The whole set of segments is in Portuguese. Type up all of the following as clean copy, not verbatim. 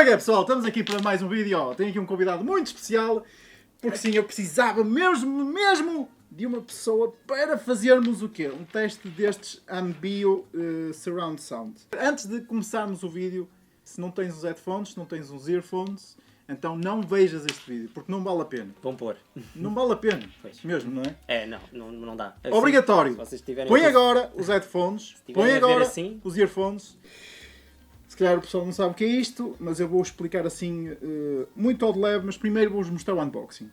é pessoal, estamos aqui para mais um vídeo. Tenho aqui um convidado muito especial, porque sim, eu precisava mesmo de uma pessoa para fazermos o quê? Um teste destes Ambio Surround Sound. Antes de começarmos o vídeo, se não tens os headphones, se não tens os earphones, então não vejas este vídeo, porque não vale a pena. Vão pôr. Não vale a pena, Pois. mesmo, não é? É, não dá. Assim, Obrigatório. se vocês tiverem Põe aqui- agora os headphones, tiverem põe a ver agora assim. os earphones. Se calhar o pessoal não sabe o que é isto, mas eu vou explicar assim, muito ao de leve, mas primeiro vou-vos mostrar o unboxing.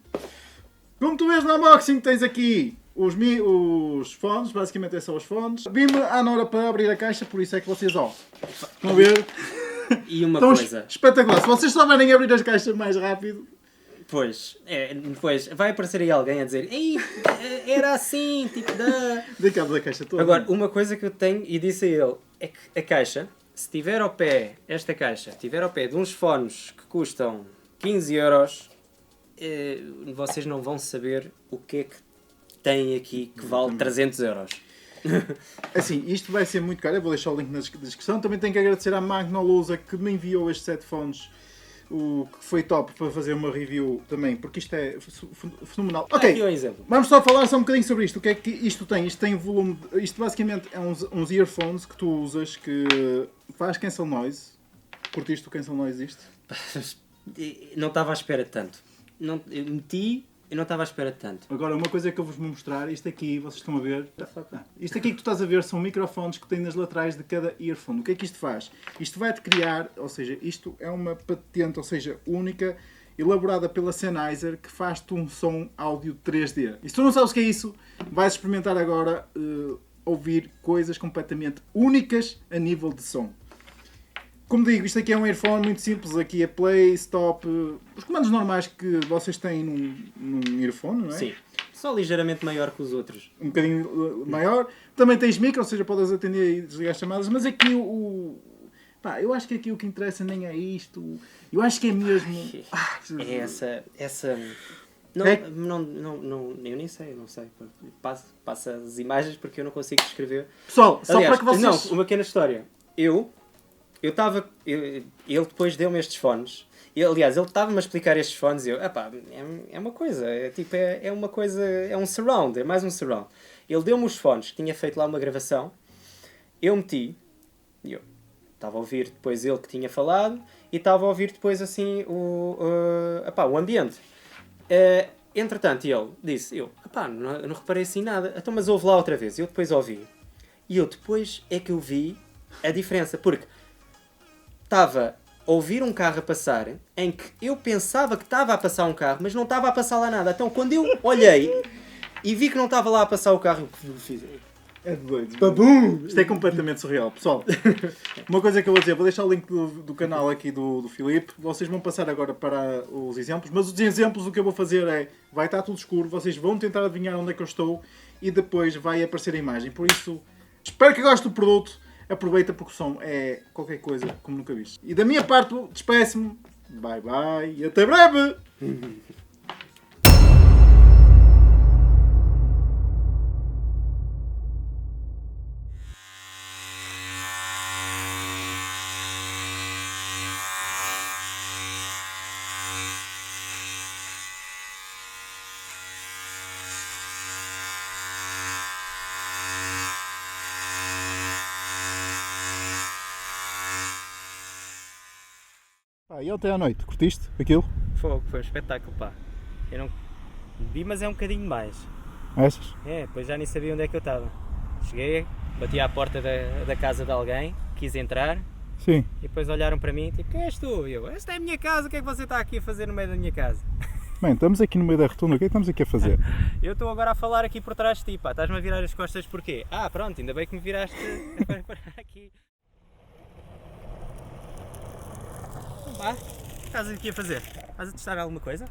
Como tu vês no unboxing, tens aqui os fones, basicamente é só os fones. Vim-me à Nora para abrir a caixa, por isso é que vocês, ó, estão a ver? E uma Estão coisa, espetacular. Se vocês souberem abrir as caixas mais rápido, pois, vai aparecer aí alguém a dizer ei, era assim, tipo da... dê cabo da caixa toda. Agora, uma coisa que eu tenho e disse a ele é que a caixa, se tiver ao pé, esta caixa, tiver ao pé de uns fones que custam 15 euros, vocês não vão saber o que é que tem aqui que vale 300 euros. Assim, isto vai ser muito caro, eu vou deixar o link na descrição. Também tenho que agradecer à Magnolusa que me enviou estes headphones, o que foi top para fazer uma review também, porque isto é fenomenal. Aqui Ok, um exemplo. vamos só falar só um bocadinho sobre isto. O que é que isto tem? Isto tem volume, isto basicamente é uns earphones que tu usas que faz cancel noise. Curtiste o cancel noise disto? Não estava à espera de tanto. Eu meti e não estava à espera de tanto. Agora, uma coisa que eu vos vou mostrar, isto aqui, vocês estão a ver, isto aqui que tu estás a ver são microfones que têm nas laterais de cada earphone. O que é que isto faz? Isto vai-te criar, ou seja, isto é uma patente, ou seja, única, elaborada pela Sennheiser, que faz-te um som áudio 3D. E se tu não sabes o que é isso, vais experimentar agora ouvir coisas completamente únicas a nível de som. Como digo, isto aqui é um earphone muito simples, aqui é play, stop, os comandos normais que vocês têm num earphone, não é? Sim. Só ligeiramente maior que os outros. Um bocadinho maior. Também tens micro, ou seja, podes atender e desligar as chamadas, mas aqui pá, eu acho que aqui o que interessa nem é isto, eu acho que é mesmo... É essa... Não, É? eu nem sei, não sei. Passa as imagens porque eu não consigo descrever. Pessoal, só Aliás, para que vocês... não, uma pequena história. Ele depois deu-me estes fones. Aliás, ele estava-me a explicar estes fones e eu, é uma coisa, é uma coisa, é um surround, é mais um surround. Ele deu-me os fones, tinha feito lá uma gravação, eu meti, e eu estava a ouvir depois ele que tinha falado, e estava a ouvir depois assim o ambiente. Entretanto, ele disse, eu não reparei assim nada, então mas ouve lá outra vez, eu depois ouvi. E eu depois é que eu vi a diferença, porque estava a ouvir um carro a passar, em que eu pensava que estava a passar um carro, mas não estava a passar lá nada. Então quando eu olhei e vi que não estava lá a passar o carro, eu fiz... É doido. Babum! Isto é completamente surreal. Pessoal, uma coisa que eu vou dizer, vou deixar o link do canal aqui do Filipe. Vocês vão passar agora para os exemplos, mas os exemplos o que eu vou fazer é, vai estar tudo escuro, vocês vão tentar adivinhar onde é que eu estou e depois vai aparecer a imagem. Por isso, espero que gostem do produto. Aproveita porque o som é qualquer coisa como nunca viste. E da minha parte, despeço-me. Bye bye e até breve! E ontem à noite, curtiste aquilo? Foi um espetáculo, pá. Eu não vi, mas é um bocadinho demais. Essas? Depois já nem sabia onde é que eu estava. Cheguei, bati à porta da casa de alguém, quis entrar, Sim. e depois olharam para mim, tipo, quem és tu? E eu, esta é a minha casa, o que é que você está aqui a fazer no meio da minha casa? Bem, estamos aqui no meio da rotunda, o que é que estamos aqui a fazer? Eu estou agora a falar aqui por trás de ti, pá, estás-me a virar as costas porquê? Pronto, ainda bem que me viraste para aqui. Então o que estás aqui a fazer? Estás a testar alguma coisa?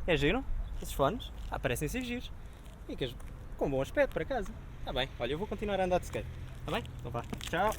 É giro? Esses fones? Parecem ser giros. Ficas com bom aspecto para casa. Está bem, olha, eu vou continuar a andar de skate. Está bem? Então vá. Tchau.